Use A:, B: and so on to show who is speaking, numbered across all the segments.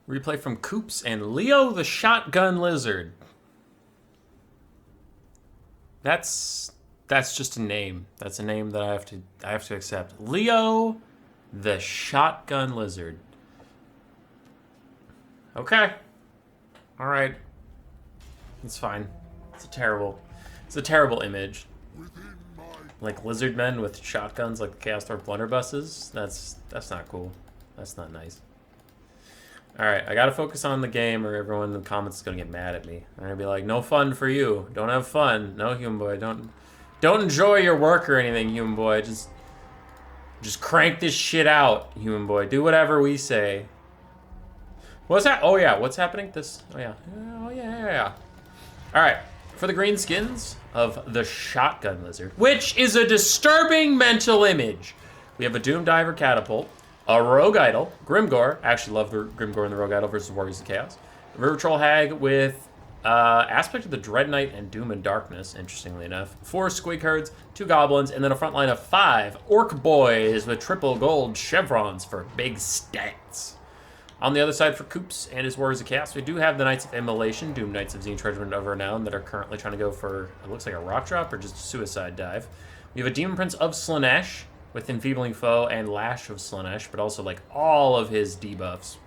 A: Replay from Coops and Leo the Shotgun Lizard. That's just a name. That's a name that I have to accept. Leo the Shotgun Lizard. Okay. All right. It's fine. It's a terrible image. Like lizard men with shotguns like the Chaos Dwarf blunderbusses. That's not cool. That's not nice. Alright, I gotta focus on the game or everyone in the comments is gonna get mad at me. They're gonna be like, no fun for you. Don't have fun. No, human boy. Don't enjoy your work or anything, human boy. Just crank this shit out, human boy. Do whatever we say. What's that? Oh yeah, what's happening? Oh yeah. Alright, for the green skins of the Shotgun Lizard, which is a disturbing mental image. We have a Doom Diver Catapult, a Rogue Idol, Grimgor. Actually love the Grimgor and the Rogue Idol versus Warriors of Chaos. River Troll Hag with aspect of the Dread Knight and Doom and Darkness, interestingly enough. 4 Squig Herds, 2 Goblins, and then a front line of 5 Orc Boys with triple gold chevrons for big stats. On the other side for Coops and his Warriors of Chaos, we do have the Knights of Immolation, Doom Knights of Zine Treasury of Renown, that are currently trying to go for, it looks like a rock drop or just a suicide dive. We have a Demon Prince of Slaanesh with Enfeebling Foe and Lash of Slaanesh, but also like all of his debuffs.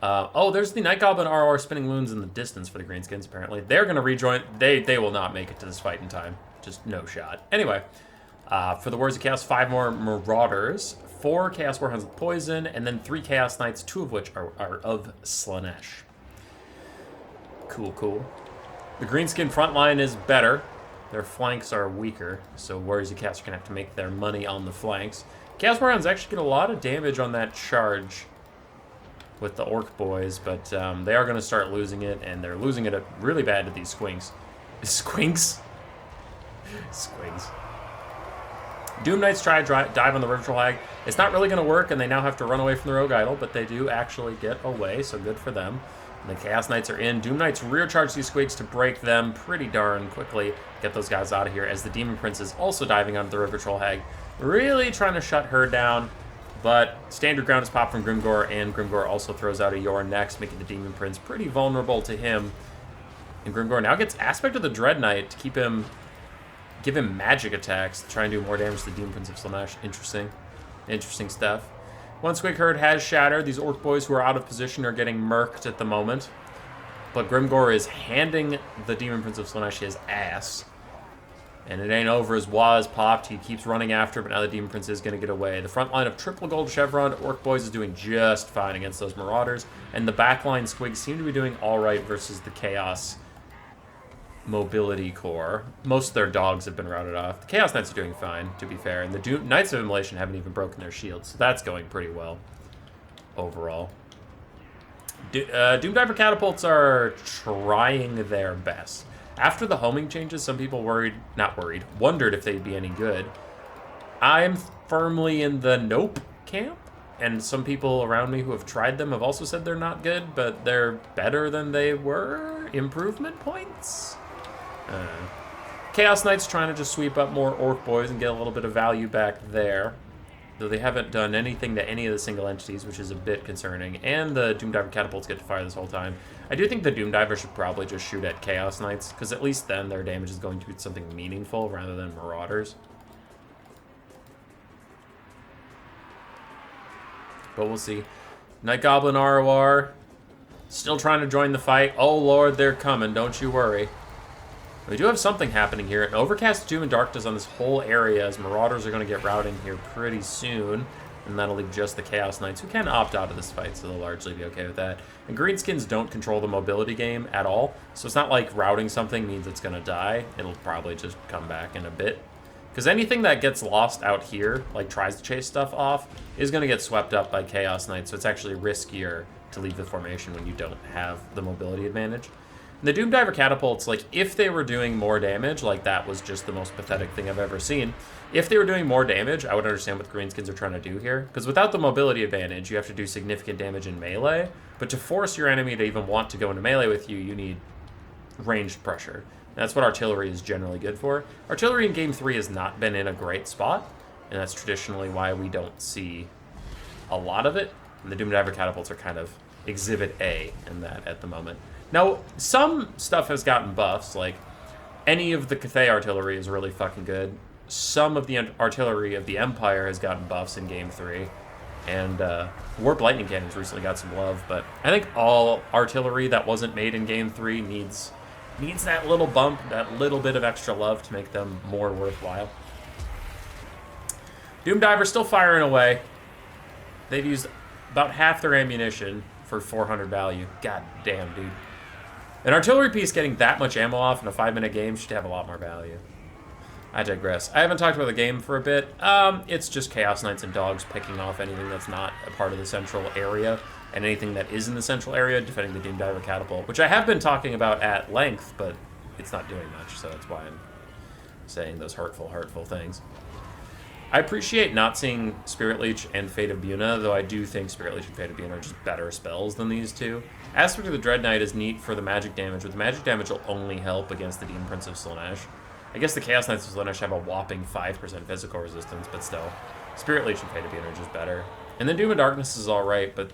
A: Oh, there's the Night Goblin RR spinning loons in the distance for the Greenskins, apparently. They're going to rejoin. They will not make it to this fight in time. Just no shot. Anyway, for the Warriors of Chaos, 5 more Marauders, 4 Chaos Warhounds with Poison, and then 3 Chaos Knights, 2 of which are of Slaanesh. Cool. The Greenskin front line is better. Their flanks are weaker, so Warriors of Chaos are going to have to make their money on the flanks. Chaos Warhounds actually get a lot of damage on that charge with the Orc Boys, but they are going to start losing it, and they're losing it really bad to these Squinks. Squinks? Squigs. Doom Knights try to dive on the River Troll Hag. It's not really going to work, and they now have to run away from the Rogue Idol, but they do actually get away, so good for them. And the Chaos Knights are in. Doom Knights rear charge these Squigs to break them pretty darn quickly. Get those guys out of here, as the Demon Prince is also diving onto the River Troll Hag. Really trying to shut her down, but standard ground is popped from Grimgor, and Grimgor also throws out a Yor next, making the Demon Prince pretty vulnerable to him. And Grimgor now gets Aspect of the Dread Knight to keep him... give him magic attacks to try and do more damage to the Demon Prince of Slaanesh. Interesting stuff. One Squig Herd has shattered. These Orc Boys who are out of position are getting murked at the moment. But Grimgor is handing the Demon Prince of Slaanesh his ass. And it ain't over as Waz popped. He keeps running after, but now the Demon Prince is going to get away. The front line of triple gold chevron Orc Boys is doing just fine against those Marauders. And the backline Squigs seem to be doing alright versus the Chaos Mobility Corps. Most of their dogs have been routed off. The Chaos Knights are doing fine, to be fair. And the Knights of Immolation haven't even broken their shields. So that's going pretty well overall. Doom Diver Catapults are trying their best. After the homing changes, some people wondered if they'd be any good. I'm firmly in the nope camp, and some people around me who have tried them have also said they're not good, but they're better than they were. Improvement points? Chaos Knights trying to just sweep up more Orc Boys and get a little bit of value back there. Though they haven't done anything to any of the single entities, which is a bit concerning. And the Doom Diver Catapults get to fire this whole time. I do think the Doom Diver should probably just shoot at Chaos Knights, because at least then their damage is going to be something meaningful rather than Marauders. But we'll see. Night Goblin ROR. Still trying to join the fight. Oh lord, they're coming, don't you worry. We do have something happening here. An Overcast Doom and Darkness on this whole area, as Marauders are going to get routing here pretty soon. And that'll leave just the Chaos Knights, who can opt out of this fight, so they'll largely be okay with that. And Greenskins don't control the mobility game at all, so it's not like routing something means it's going to die. It'll probably just come back in a bit. Because anything that gets lost out here, like tries to chase stuff off, is going to get swept up by Chaos Knights, so it's actually riskier to leave the formation when you don't have the mobility advantage. And the Doom Diver Catapults, like, if they were doing more damage, like, that was just the most pathetic thing I've ever seen. If they were doing more damage, I would understand what the Greenskins are trying to do here. Because without the mobility advantage, you have to do significant damage in melee. But to force your enemy to even want to go into melee with you, you need ranged pressure. And that's what artillery is generally good for. Artillery in Game 3 has not been in a great spot. And that's traditionally why we don't see a lot of it And the Doom Diver catapults are kind of Exhibit A in that at the moment. Now, some stuff has gotten buffs, like any of the Cathay artillery is really fucking good. Some of the artillery of the Empire has gotten buffs in Game 3. And Warp Lightning Cannons recently got some love, but I think all artillery that wasn't made in Game 3 needs that little bump, that little bit of extra love to make them more worthwhile. Doom Diver still firing away. They've used about half their ammunition for 400 value. God damn, dude. An artillery piece getting that much ammo off in a 5-minute game should have a lot more value. I digress. I haven't talked about the game for a bit. It's just Chaos Knights and Dogs picking off anything that's not a part of the central area, and anything that is in the central area defending the Doom Diver catapult, which I have been talking about at length, but it's not doing much, so that's why I'm saying those hurtful things. I appreciate not seeing Spirit Leech and Fate of Buna, though I do think Spirit Leech and Fate of Buna are just better spells than these two. Aspect of the Dread Knight is neat for the magic damage, but the magic damage will only help against the Demon Prince of Slaanesh. I guess the Chaos Knights of Slaanesh have a whopping 5% physical resistance, but still. Spirit Leech and Fate of Buna are just better. And then Doom of Darkness is alright, but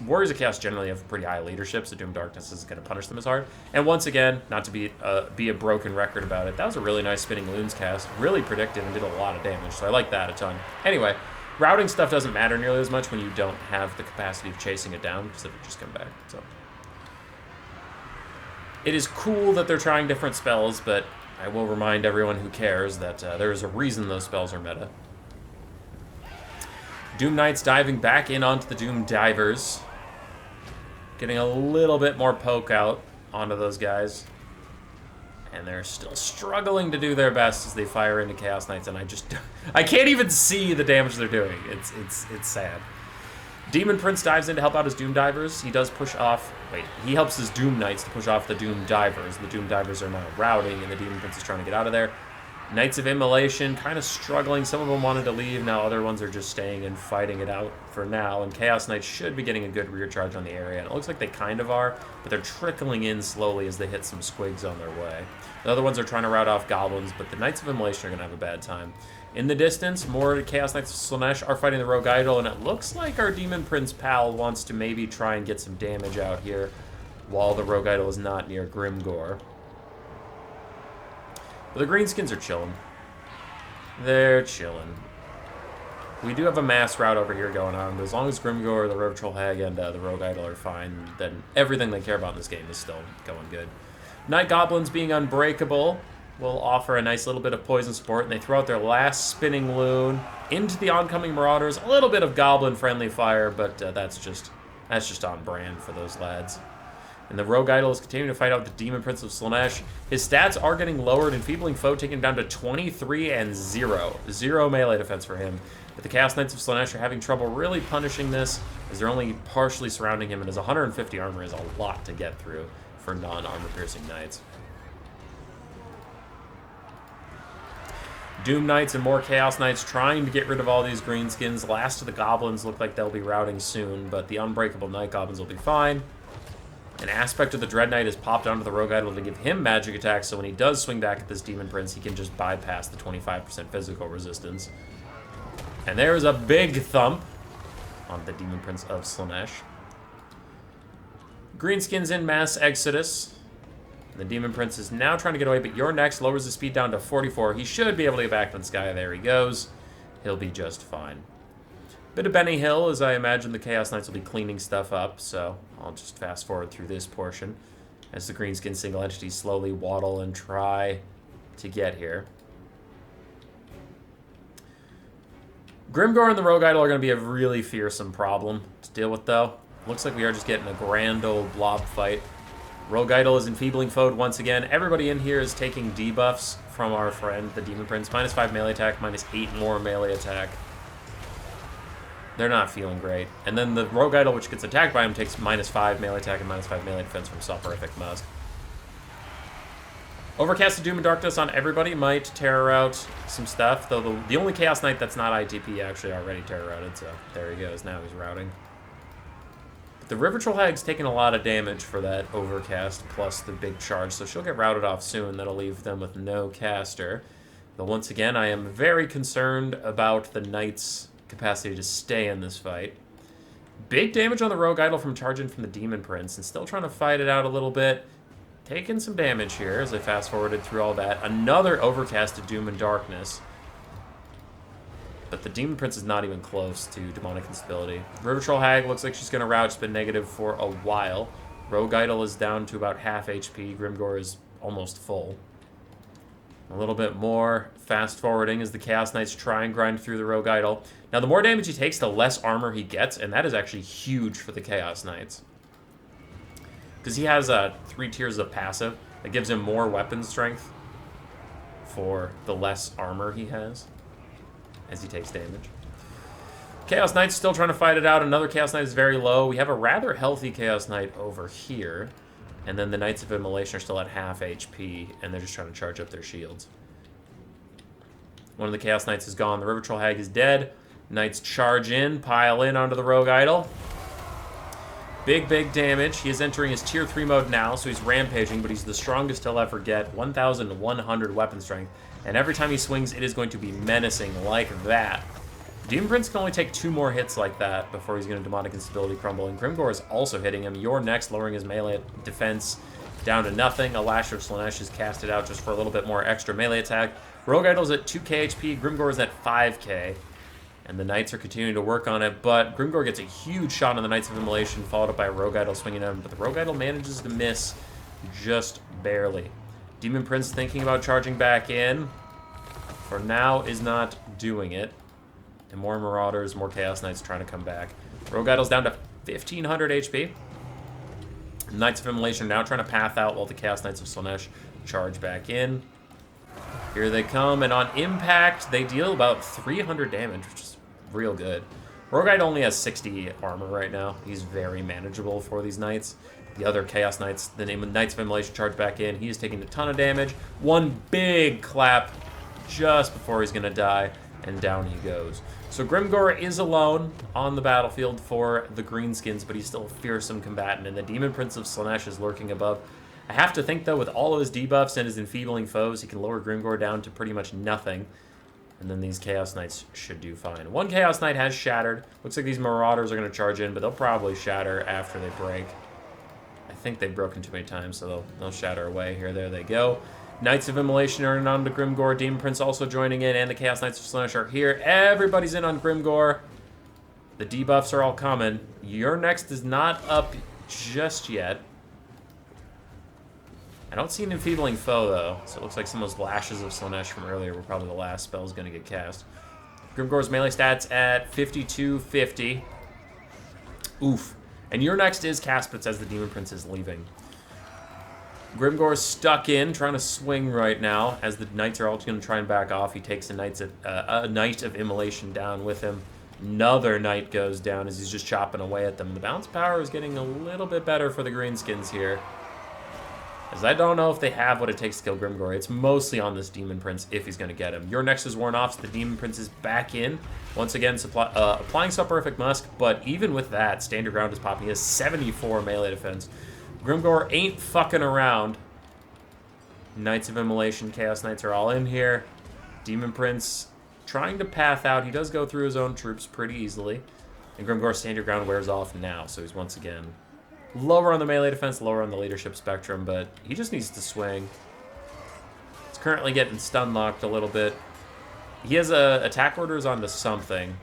A: Warriors of Chaos generally have pretty high leadership, so Doom of Darkness is going to punish them as hard. And once again, not to be a broken record about it, that was a really nice Spinning Loons cast. Really predictive and did a lot of damage, so I like that a ton. Anyway, routing stuff doesn't matter nearly as much when you don't have the capacity of chasing it down, because it'll just come back. So it is cool that they're trying different spells, but I will remind everyone who cares that there is a reason those spells are meta. Doom Knights diving back in onto the Doom Divers. Getting a little bit more poke out onto those guys. And they're still struggling to do their best as they fire into Chaos Knights, and I can't even see the damage they're doing. It's sad. Demon Prince dives in to help out his Doom Divers. He does push off... he helps his Doom Knights to push off the Doom Divers. The Doom Divers are now routing, and the Demon Prince is trying to get out of there. Knights of Immolation kind of struggling. Some of them wanted to leave. Now other ones are just staying and fighting it out for now. And Chaos Knights should be getting a good rear charge on the area. And it looks like they kind of are, but they're trickling in slowly as they hit some squigs on their way. The other ones are trying to rout off goblins, but the Knights of Immolation are going to have a bad time. In the distance, more Chaos Knights of Slaanesh are fighting the Rogue Idol, and it looks like our Demon Prince pal wants to maybe try and get some damage out here while the Rogue Idol is not near Grimgor. But the Greenskins are chilling. They're chilling. We do have a mass route over here going on, but as long as Grimgor, the Rogue Troll Hag, and the Rogue Idol are fine, then everything they care about in this game is still going good. Night Goblins being unbreakable will offer a nice little bit of poison support, and they throw out their last Spinning Loon into the oncoming Marauders. A little bit of Goblin-friendly fire, but that's just on brand for those lads. And the Rogue Idol is continuing to fight out the Demon Prince of Slaanesh. His stats are getting lowered, Enfeebling Foe taking him down to 23 and 0. 0 melee defense for him. But the Chaos Knights of Slaanesh are having trouble really punishing this, as they're only partially surrounding him, and his 150 armor is a lot to get through for non-armor-piercing Knights. Doom Knights and more Chaos Knights trying to get rid of all these greenskins. Last of the Goblins look like they'll be routing soon, but the Unbreakable Night Goblins will be fine. An aspect of the Dread Knight is popped onto the Rogue Idol to give him magic attacks, so when he does swing back at this Demon Prince, he can just bypass the 25% physical resistance. And there is a big thump on the Demon Prince of Slaanesh. Greenskins in mass exodus. The Demon Prince is now trying to get away, but Your Next lowers the speed down to 44. He should be able to get back to the sky. There he goes. He'll be just fine. Bit of Benny Hill, as I imagine the Chaos Knights will be cleaning stuff up, so I'll just fast forward through this portion as the Greenskin single entities slowly waddle and try to get here. Grimgor and the Rogue Idol are going to be a really fearsome problem to deal with, though. Looks like we are just getting a grand old blob fight. Rogue Idol is Enfeebling Foe once again. Everybody in here is taking debuffs from our friend, the Demon Prince. -5 melee attack, -8 more melee attack. They're not feeling great. And then the Rogue Idol, which gets attacked by him, takes -5 melee attack and -5 melee defense from Soporific Musk. Overcasted Doom and Darkness on everybody might terror out some stuff, though the only Chaos Knight that's not ITP actually already terror routed, so there he goes. Now he's routing. But the River Troll Hag's taking a lot of damage for that Overcast plus the big charge, so she'll get routed off soon. That'll leave them with no caster. But once again, I am very concerned about the Knight's capacity to stay in this fight. Big damage on the Rogue Idol from charging from the Demon Prince, and still trying to fight it out a little bit. Taking some damage here as I fast-forwarded through all that. Another Overcast of Doom and Darkness. But the Demon Prince is not even close to Demonic Instability. River Troll Hag looks like she's going to rout. She's been negative for a while. Rogue Idol is down to about half HP. Grimgor is almost full. A little bit more fast-forwarding as the Chaos Knights try and grind through the Rogue Idol. Now, the more damage he takes, the less armor he gets, and that is actually huge for the Chaos Knights. Because he has 3 tiers of passive that gives him more weapon strength for the less armor he has as he takes damage. Chaos Knight's still trying to fight it out. Another Chaos Knight is very low. We have a rather healthy Chaos Knight over here. And then the Knights of Immolation are still at half HP, and they're just trying to charge up their shields. One of the Chaos Knights is gone. The River Troll Hag is dead. Knights charge in, pile in onto the Rogue Idol. Big, big damage. He is entering his Tier 3 mode now, so he's rampaging, but he's the strongest he'll ever get. 1,100 weapon strength. And every time he swings, it is going to be menacing like that. Demon Prince can only take 2 more hits like that before he's going to Demonic Instability crumble. And Grimgor is also hitting him. You're next, lowering his melee defense down to nothing. A Lash of Slaanesh is casted out just for a little bit more extra melee attack. Rogue Idol's at 2k HP. Grimgor is at 5k. And the Knights are continuing to work on it, but Grimgor gets a huge shot on the Knights of Immolation, followed up by a Rogue Idol swinging at him, but the Rogue Idol manages to miss just barely. Demon Prince thinking about charging back in. For now, is not doing it. And more Marauders, more Chaos Knights trying to come back. Rogue Idol's down to 1,500 HP. Knights of Immolation are now trying to path out while the Chaos Knights of Slaanesh charge back in. Here they come, and on impact, they deal about 300 damage, which is real good. Rogue Idol only has 60 armor right now. He's very manageable for these Knights. The other Chaos Knights, the name of Knights of Immolation, charge back in. He is taking a ton of damage. One big clap just before he's going to die, and down he goes. So Grimgor is alone on the battlefield for the Greenskins, but he's still a fearsome combatant, and the Demon Prince of Slaanesh is lurking above. I have to think, though, with all of his debuffs and his enfeebling foes, he can lower Grimgor down to pretty much nothing. And then these Chaos Knights should do fine. One Chaos Knight has shattered. Looks like these Marauders are going to charge in, but they'll probably shatter after they break. I think they've broken too many times, so they'll shatter away here. There they go. Knights of Immolation are in on to Grimgor. Demon Prince also joining in, and the Chaos Knights of Slaanesh are here. Everybody's in on Grimgor. The debuffs are all coming. Your next is not up just yet. I don't see an enfeebling foe, though, so it looks like some of those Lashes of Slaanesh from earlier were probably the last spells going to get cast. Grimgor's melee stats at 5250. Oof. And your next is Caspits as the Demon Prince is leaving. Grimgor's stuck in, trying to swing right now, as the Knights are all going to try and back off. He takes a Knight of Immolation down with him. Another Knight goes down as he's just chopping away at them. The bounce power is getting a little bit better for the Greenskins here, as I don't know if they have what it takes to kill Grimgor. It's mostly on this Demon Prince if he's going to get him. Your next is worn off, so the Demon Prince is back in. Once again, applying Soporific Musk, but even with that, Stand Your Ground is popping. He has 74 melee defense. Grimgor ain't fucking around. Knights of Immolation, Chaos Knights are all in here. Demon Prince trying to path out. He does go through his own troops pretty easily. And Grimgor's Stand Your Ground wears off now, so he's once again lower on the melee defense, lower on the leadership spectrum, but he just needs to swing. He's currently getting stun locked a little bit. He has attack orders on to something.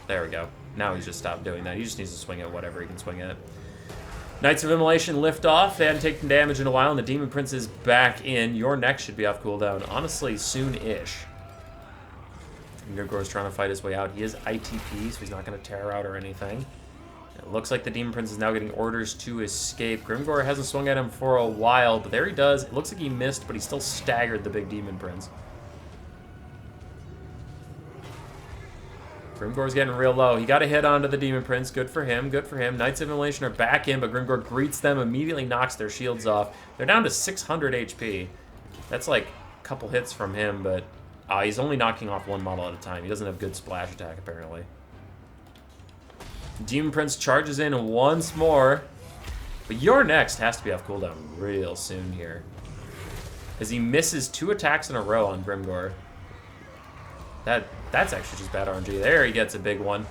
A: There we go. Now he's just stopped doing that. He just needs to swing at whatever he can swing at. Knights of Immolation lift off. They hadn't taken damage in a while, and the Demon Prince is back in. Your next should be off cooldown, honestly, soon-ish. Grimgor's trying to fight his way out. He is ITP, so he's not going to tear out or anything. It looks like the Demon Prince is now getting orders to escape. Grimgor hasn't swung at him for a while, but there he does. It looks like he missed, but he still staggered the big Demon Prince. Grimgor's getting real low. He got a hit onto the Demon Prince. Good for him, good for him. Knights of Immolation are back in, but Grimgor greets them, immediately knocks their shields off. They're down to 600 HP. That's like a couple hits from him, but he's only knocking off one model at a time. He doesn't have good splash attack, apparently. Demon Prince charges in once more, but your next has to be off cooldown real soon here, as he misses 2 attacks in a row on Grimgor. That's actually just bad RNG. There he gets a big one.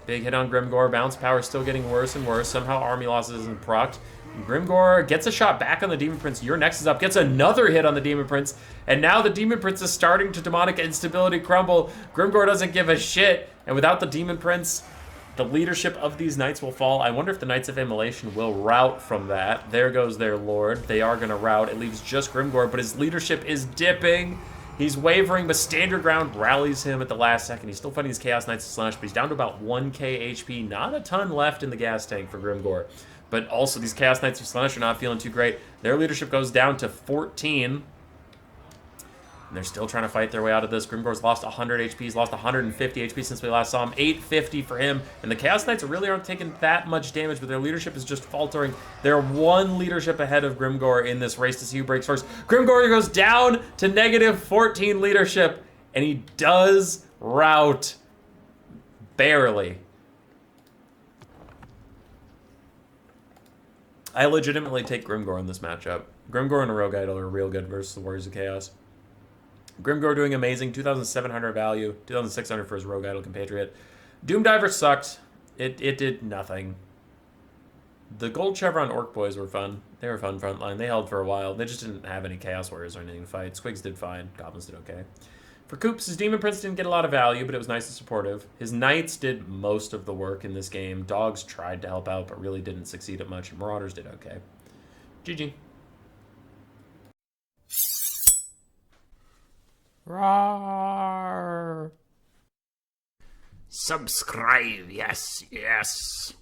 A: Big hit on Grimgor. Bounce power still getting worse and worse. Somehow army losses isn't procced. Grimgor gets a shot back on the Demon Prince. Your next is up. Gets another hit on the Demon Prince. And now the Demon Prince is starting to demonic instability crumble. Grimgor doesn't give a shit. And without the Demon Prince, the leadership of these knights will fall. I wonder if the Knights of Immolation will rout from that. There goes their lord. They are going to rout. It leaves just Grimgor, but his leadership is dipping. He's wavering, but Stand Your Ground rallies him at the last second. He's still fighting his Chaos Knights to Slash, but he's down to about 1k HP. Not a ton left in the gas tank for Grimgor. But also, these Chaos Knights of Slanesh are not feeling too great. Their leadership goes down to 14. And they're still trying to fight their way out of this. Grimgor's lost 100 HP. He's lost 150 HP since we last saw him. 850 for him. And the Chaos Knights really aren't taking that much damage, but their leadership is just faltering. They're one leadership ahead of Grimgor in this race to see who breaks first. Grimgor goes down to negative 14 leadership, and he does rout. Barely. I legitimately take Grimgor in this matchup. Grimgor and a Rogue Idol are real good versus the Warriors of Chaos. Grimgor doing amazing, 2,700 value, 2,600 for his Rogue Idol compatriot. Doomdiver sucked. It did nothing. The Gold Chevron Orc Boys were fun. They were fun frontline. They held for a while. They just didn't have any Chaos Warriors or anything to fight. Squigs did fine. Goblins did okay. For Koops, his Demon Prince didn't get a lot of value, but it was nice and supportive. His Knights did most of the work in this game. Dogs tried to help out, but really didn't succeed at much. And Marauders did okay. GG. Roar.
B: Subscribe, yes, yes.